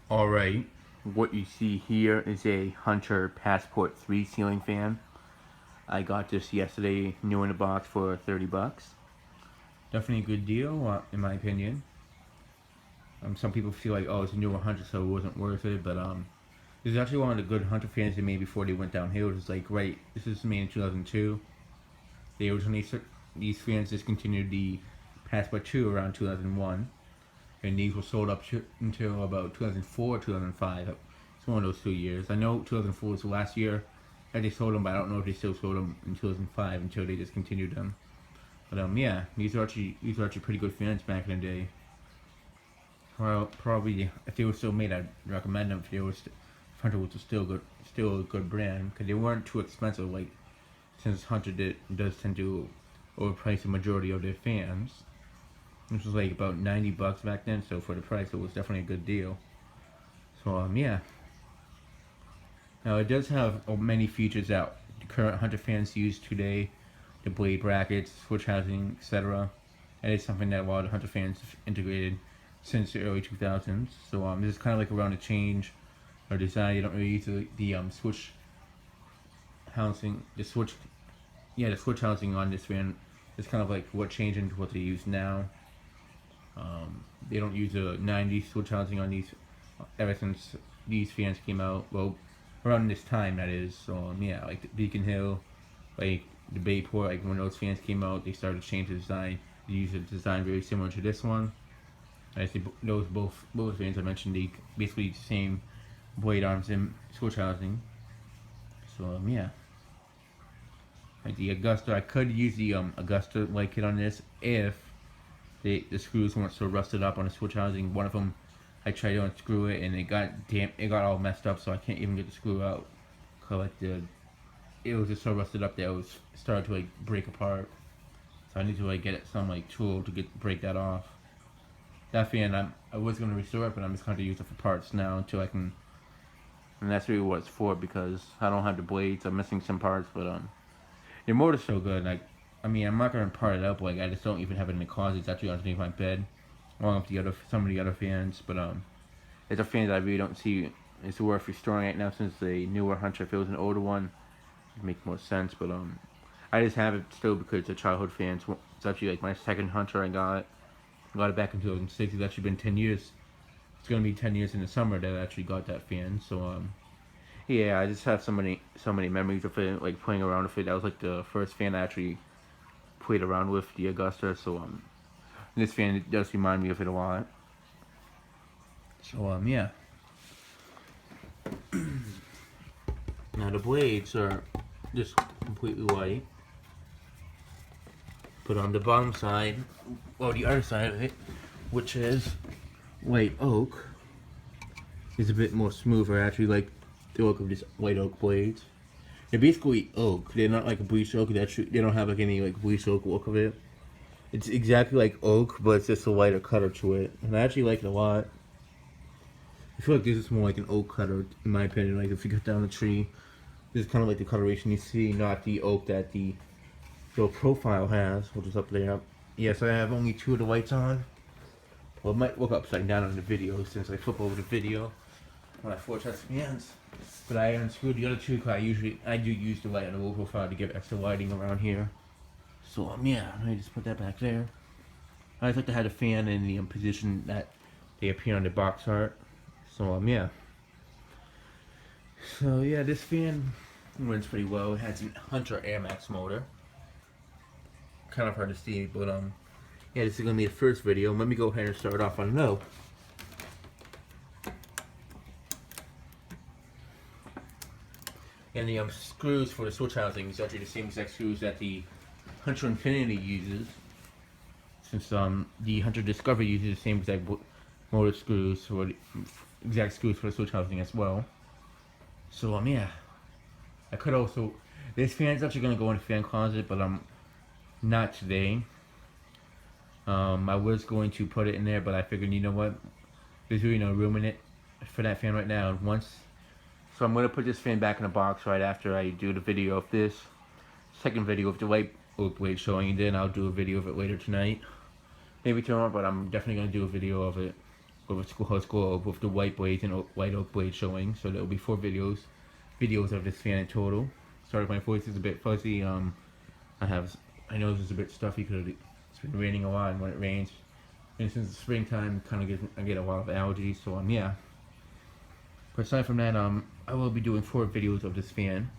Alright, what you see here is a Hunter Passport 3 ceiling fan. I got this yesterday, new in the box for 30 bucks. Definitely a good deal, in my opinion. Some people feel like, oh, it's a newer Hunter, so it wasn't worth it, but this is actually one of the good Hunter fans they made before they went downhill. It was like, right, this is made in 2002. They originally, these fans discontinued the Passport 2 around 2001. And these were sold up until about 2004, 2005. It's one of those 2 years. I know 2004 was the last year that they sold them, but I don't know if they still sold them in 2005 until they discontinued them. But yeah, these are actually pretty good fans back in the day. Well, probably if they were still made, I'd recommend them. If they were Hunter was still a good brand because they weren't too expensive. Like since Hunter does tend to overprice the majority of their fans. This was like about 90 bucks back then, so for the price, it was definitely a good deal. So yeah. Now it does have many features that the current Hunter fans use today: the blade brackets, switch housing, etc. And it's something that a lot of Hunter fans have integrated since the early 2000s. So this is kind of like around a change or design. You don't really use the switch housing, the switch housing on this fan. It's kind of like what changed into what they use now. They don't use a 90s switch housing on these ever since these fans came out. Well, around this time, that is. So yeah, like the Beacon Hill, like the Bayport, like when those fans came out, they started to change the design. They use a design very similar to this one. I see those both fans I mentioned, they basically the same blade arms and switch housing. So yeah. Like the Augusta, I could use the Augusta light kit on this if the screws weren't so rusted up on the switch housing. One of them, I tried to unscrew it and it got all messed up, so I can't even get the screw out. Cause like it was just so rusted up that it was started to like break apart. So I need to like get some like tool to break that off. That fan, I was gonna restore it, but I'm just going to use it for parts now until I can. And that's really what it's for because I don't have the blades. I'm missing some parts, but the motor's so good. Like, I mean, I'm not gonna part it up. Like, I just don't even have it in the closet. It's actually underneath my bed, along with some of the other fans. But it's a fan that I really don't see it's worth restoring right now since the newer Hunter. If it was an older one, it'd make more sense. But I just have it still because it's a childhood fan. It's actually like my second Hunter. I got it back in 2006. It's actually been 10 years. It's gonna be 10 years in the summer that I actually got that fan. So yeah, I just have so many memories of it, like playing around with it. That was like the first fan I actually played around with, the Augusta. So this fan does remind me of it a lot. So yeah. Now the blades are just completely white, but on the bottom side, or the other side of it, which is white oak, is a bit more smoother. I actually like the look of these white oak blades. They're basically oak. They're not like a bleached oak. They don't have like any like bleached oak look of it. It's exactly like oak, but it's just a lighter color to it, and I actually like it a lot. I feel like this is more like an oak cutter, in my opinion. Like if you cut down a tree, this is kind of like the coloration you see, not the oak that the profile has, which is up there. Yes, I have only 2 of the lights on. Well, it might look upside down on the video since I flip over the video when I force test fans. But I unscrewed the other 2 because I do use the light on the low profile to get extra lighting around here. So yeah, let me just put that back there. I just like to have the fan in the position that they appear on the box art. So yeah. So yeah, this fan runs pretty well. It has a Hunter Air Max motor. Kind of hard to see, but yeah, this is gonna be the first video. Let me go ahead and start off on low. And the screws for the switch housing is actually the same exact screws that the Hunter Infinity uses. Since the Hunter Discovery uses the same exact motor screws for the exact screws for the switch housing as well. So yeah, I could also. This fan's actually gonna go in the fan closet, but not today. I was going to put it in there, but I figured, you know what? There's really no room in it for that fan right now. So I'm gonna put this fan back in the box right after I do the video of this second video of the white oak blade showing, and then I'll do a video of it later tonight. Maybe tomorrow, but I'm definitely gonna do a video of it. with a schoolhouse globe with the white blades and white oak blade showing. So there will be 4 videos of this fan in total. Sorry if my voice is a bit fuzzy. I know this is a bit stuffy because it's been raining a lot, and when it rains, and since it's springtime, I get a lot of allergies. So yeah. But aside from that, I will be doing 4 videos of this fan,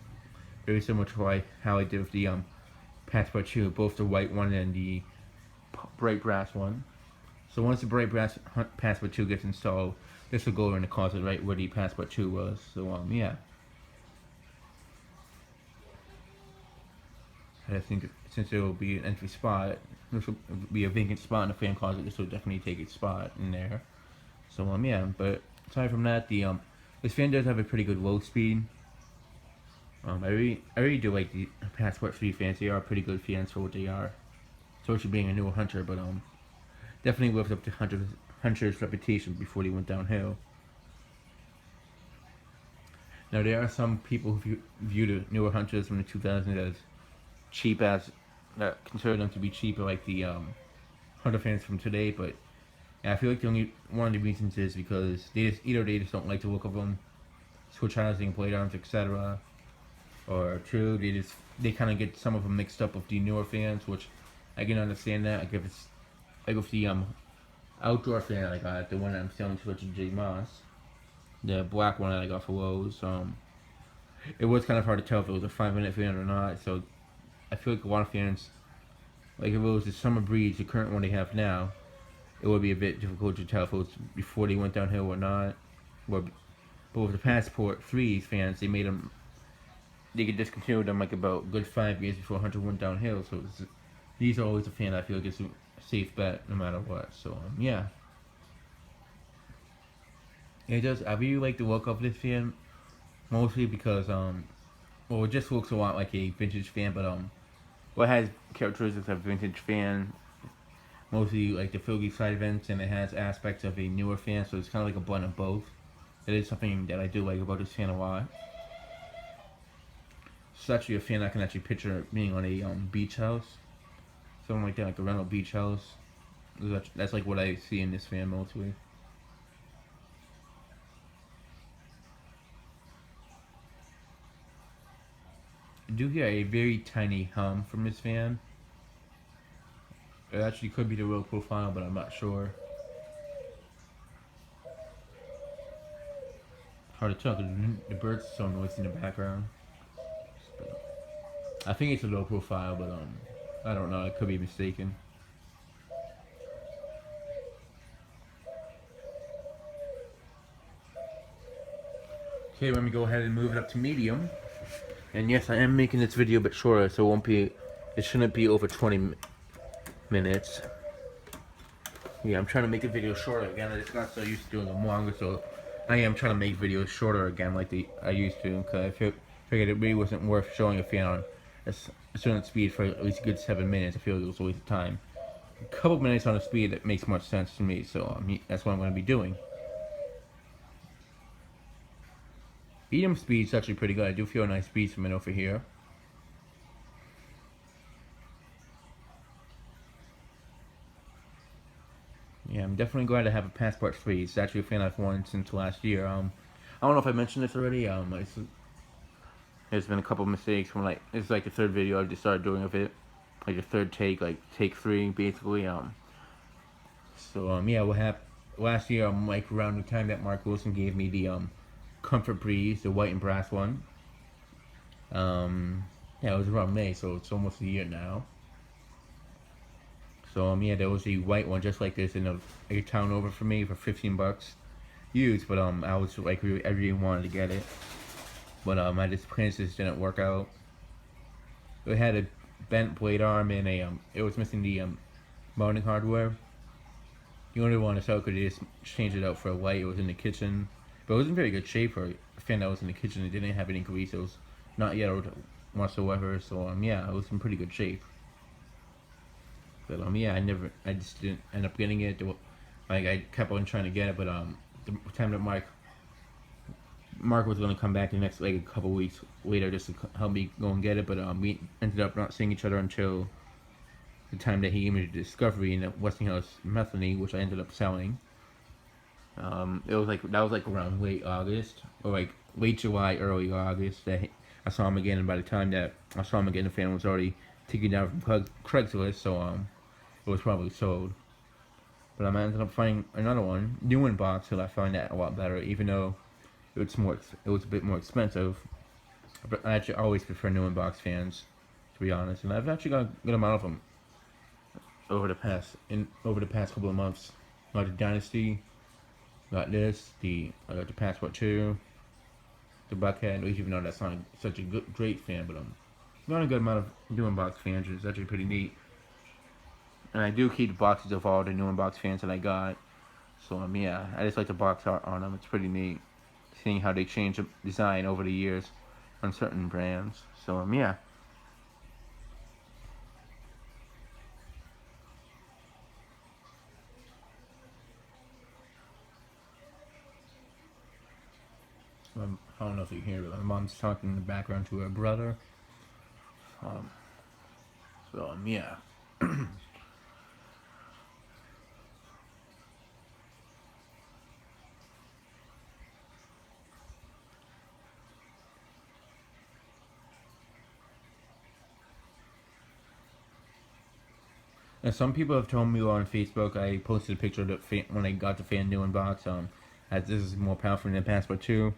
very similar to how I did with the Passport 2, both the white one and the bright brass one. So once the bright brass Passport 2 gets installed, this will go in the closet right where the Passport 2 was. So yeah. I think since there will be an empty spot, this will be a vacant spot in the fan closet. This will definitely take its spot in there. So yeah. But aside from that, this fan does have a pretty good low speed. I really do like the Passport 3 fans. They are pretty good fans for what they are. Especially being a newer Hunter, but definitely lived up to Hunter's reputation before they went downhill. Now there are some people who view the newer Hunters from the 2000s as cheap, that consider them to be cheaper, like the Hunter fans from today. But I feel like one of the reasons is because they just don't like the look of them, switch housing, blade arms, etc. Or two, they kind of get some of them mixed up with the newer fans, which I can understand that. Like if it's like with the outdoor fan I got, the one that I'm selling to J Moss, the black one that I got for Lowe's, it was kind of hard to tell if it was a 5-minute fan or not. So I feel like a lot of fans, like if it was the Summer Breeze, the current one they have now, it would be a bit difficult to tell if it was before they went downhill or not. But with the Passport 3 fans, they could discontinue them like about a good 5 years before Hunter went downhill. So these are always a fan I feel like is a safe bet no matter what. So yeah. It does. I really like the look of this fan, mostly because well, it just looks a lot like a vintage fan, but it has characteristics of a vintage fan, mostly like the Philly side vents, and it has aspects of a newer fan, so it's kind of like a blend of both. That is something that I do like about this fan a lot. It's actually a fan I can actually picture being on a beach house, something like that, like a rental beach house. That's like what I see in this fan mostly. I do hear a very tiny hum from this fan. It actually could be the real profile, but I'm not sure. Hard to tell because the birds are so noisy in the background. I think it's a low profile, but I don't know. I could be mistaken. Okay, let me go ahead and move it up to medium. And yes, I am making this video a bit shorter, so it shouldn't be over 20 minutes. Yeah, I'm trying to make the video shorter again. I just got so used to doing them longer, so I am trying to make videos shorter again like I used to, because I figured it really wasn't worth showing a fan on a certain speed for at least a good 7 minutes. I feel like it was a waste of time. A couple minutes on a speed that makes much sense to me, so that's what I'm going to be doing. Medium speed's actually pretty good. I do feel a nice breeze from it over here. Yeah, I'm definitely glad to have a Passport 3. It's actually a fan I've wanted since last year. I don't know if I mentioned this already. There's been a couple of mistakes from it's like the 3rd video I've just started doing of it, like the 3rd take, like take 3 basically. Yeah, what happened last year? Like around the time that Mark Wilson gave me the Comfort Breeze, the white and brass one. Yeah, it was around May, so it's almost a year now. So yeah, there was a white one just like this in a town over for me for 15 bucks used, but I was like I really wanted to get it, but plans just didn't work out. It had a bent blade arm and it was missing the mounting hardware. The only one to sell could just change it out for a white. It was in the kitchen, but it was in very good shape for a fan that was in the kitchen. It didn't have any grease. It was not yellowed whatsoever. So yeah, it was in pretty good shape. But yeah, I just didn't end up getting it. Like I kept on trying to get it, but the time that Mark was going to come back the next like a couple weeks later just to help me go and get it, but we ended up not seeing each other until the time that he gave me the Discovery in the Westinghouse Metheny, which I ended up selling. It was like that was like around late August or like late July, early August. That I saw him again, and by the time that I saw him again, the fan was already taken down from Craigslist, so it was probably sold. But I ended up finding another one, new in box, and I find that a lot better, even though it was a bit more expensive. But I actually always prefer new in box fans, to be honest, and I've actually got a good amount of them over the past couple of months. Got the Dynasty, got this, I got the Passport 2, the Buckhead, even though that's not such a great fan, but got a good amount of new in-box fans, which is actually pretty neat. And I do keep boxes of all the new in-box fans that I got. So yeah, I just like the box art on them. It's pretty neat, seeing how they change the design over the years on certain brands. So yeah. I don't know if you can hear, but my mom's talking in the background to her brother. So yeah. And some people have told me on Facebook. I posted a picture of the when I got the fan new in box. As this is more powerful than Passport 2.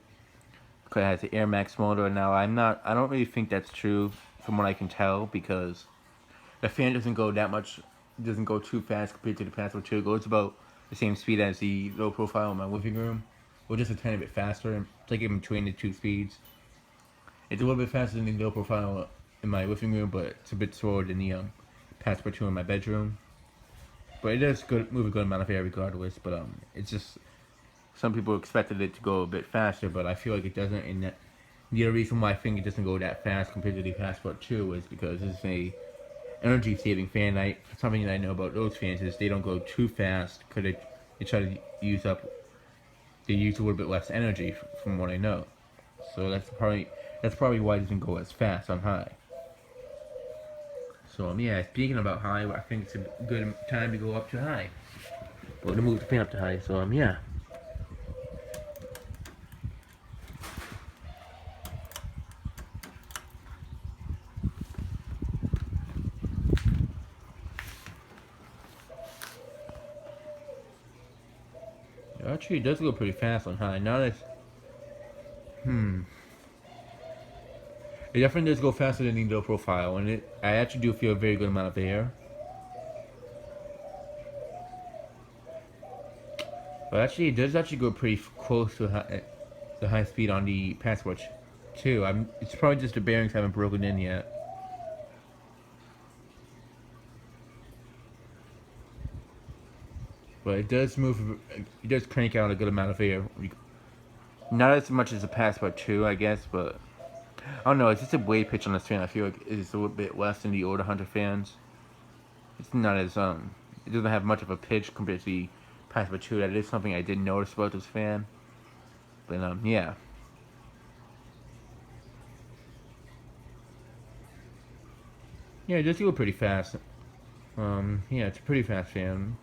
Because it has the Air Max motor. Now I don't really think that's true from what I can tell, because the fan doesn't go that much, doesn't go too fast compared to the Passport 2. It goes about the same speed as the low profile in my living room, or just a tiny bit faster. It's like in between the two speeds. It's a little bit faster than the low profile in my living room, but it's a bit slower than the Passport 2 in my bedroom. But it does move a good amount of air regardless. But it's just some people expected it to go a bit faster, but I feel like it doesn't. And the other reason why I think it doesn't go that fast compared to the Passport 2 is because it's a energy saving fan. Something that I know about those fans is they don't go too fast because they try to use a little bit less energy from what I know. So that's probably why it doesn't go as fast on high. So yeah, speaking about high, I think it's a good time to go up to high. Or to move the fan up to high. So yeah. Actually, it does go pretty fast on high. Not as It definitely does go faster than the low profile, and I actually do feel a very good amount of air. But actually, it does actually go pretty close to the high speed on the Passport 2. It's probably just the bearings haven't broken in yet. But it does crank out a good amount of air. Not as much as the Passport 2, I guess, but I don't know, it's just a wave pitch on this fan. I feel like it's a little bit less than the older Hunter fans. It's not as, it doesn't have much of a pitch compared to the Passport 2. That is something I did notice about this fan. But, yeah. Yeah, it does go pretty fast. Yeah, it's a pretty fast fan.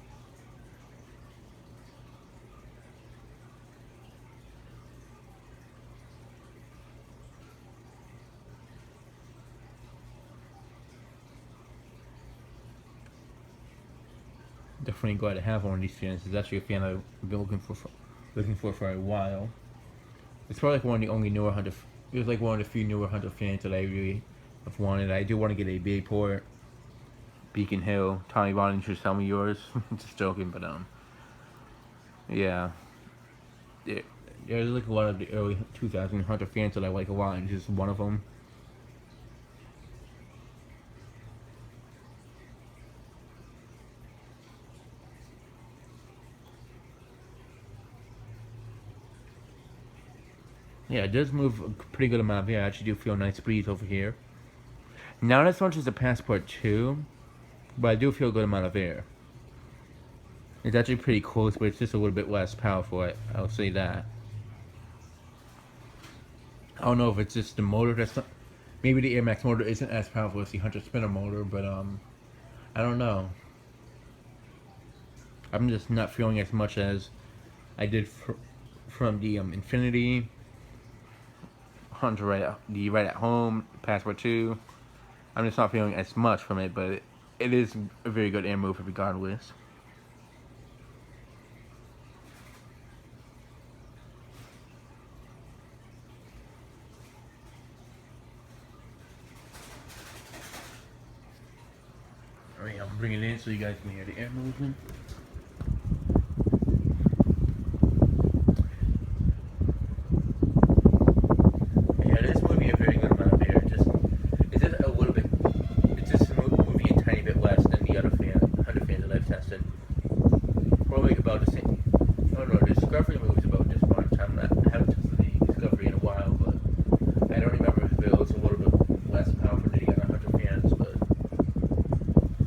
Definitely glad to have one of these fans. It's actually a fan I've been looking for a while. It's probably like one of the only newer Hunter. It was like one of the few newer Hunter fans that I really have wanted. I do want to get a Bayport, Beacon Hill. Tommy, why don't you tell me yours? Just joking, but yeah. There's like a lot of the early 2000 Hunter fans that I like a lot, and just one of them. Yeah, it does move a pretty good amount of air. I actually do feel a nice breeze over here. Not as much as the Passport 2, but I do feel a good amount of air. It's actually pretty close, but it's just a little bit less powerful. I'll say that. I don't know if it's just the motor that's not, maybe the Air Max motor isn't as powerful as the Hunter Spinner motor, but I don't know. I'm just not feeling as much as I did from the Infinity, Hunter right at home, Passport 2. I'm just not feeling as much from it, but it is a very good air move regardless. Alright, I'll bring it in so you guys can hear the air movement. Yeah, this movie a very good amount of air. It's just a little bit. It's just moving a tiny bit less than the other Hunter fans that I've tested. Probably about the same. Oh no, the Discovery moves about this much. I haven't tested the Discovery in a while, but I don't remember if it was a little bit less powerful than the other Hunter fans. But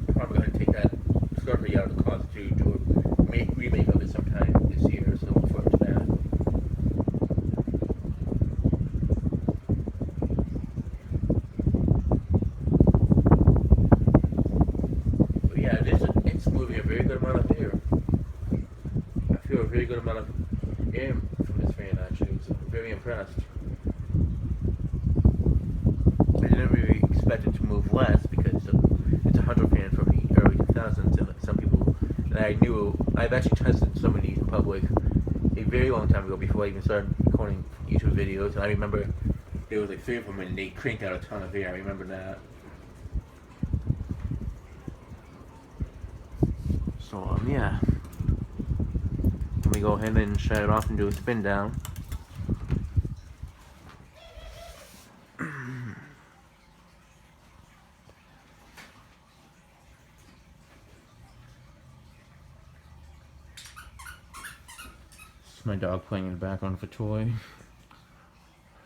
I'm probably going to take that Discovery out of the closet to do a remake of it sometime this year. So look forward to that. But yeah, it's moving a very good amount of air. I feel a very good amount of air from this fan actually. So I'm very impressed. I didn't really expect it to move less because it's a Hunter fan from the early 2000s, and some people that I knew, I've actually tested some of these in public a very long time ago before I even started recording YouTube videos, and I remember there was like 3 of them and they cranked out a ton of air. I remember that. So yeah, let me go ahead and shut it off and do a spin down. It's my dog playing in the background with a toy.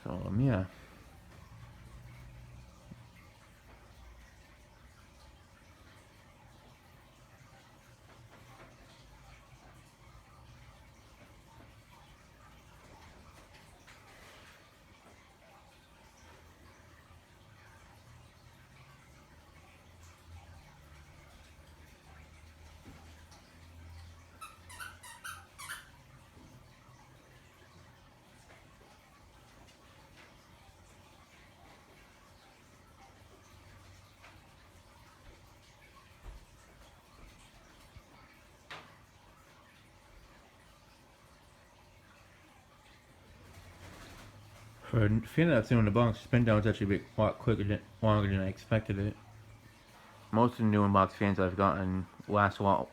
So yeah. For a fan that's in the box, spin down is actually a lot longer than I expected it. Most of the new inbox fans I've gotten last a lot,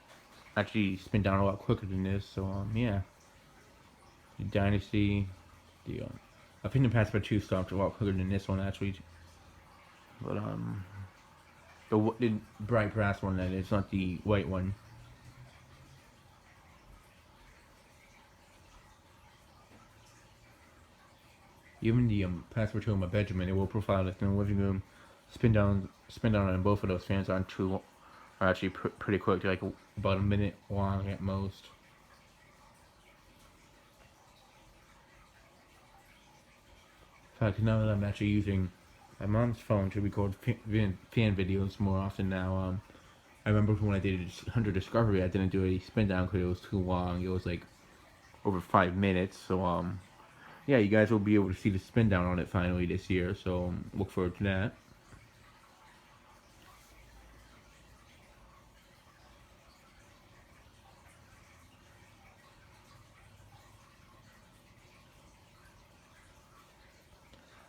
actually spin down a lot quicker than this. So yeah, the Dynasty, I think the Passport 2 stopped a lot quicker than this one actually. But the bright brass one, that is, not the white one. Even the Passport 2 in my bedroom and it will profile like in the living room. Spin down on both of those fans are actually pretty quick, like about a minute long at most. In fact, now that I'm actually using my mom's phone to record fan videos more often now, I remember when I did Hunter Discovery, I didn't do a spin down because it was too long. It was like over 5 minutes. So yeah, you guys will be able to see the spin down on it finally this year. So look forward to that.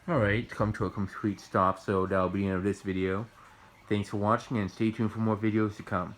Alright, it's come to a complete stop, so that'll be the end of this video. Thanks for watching and stay tuned for more videos to come.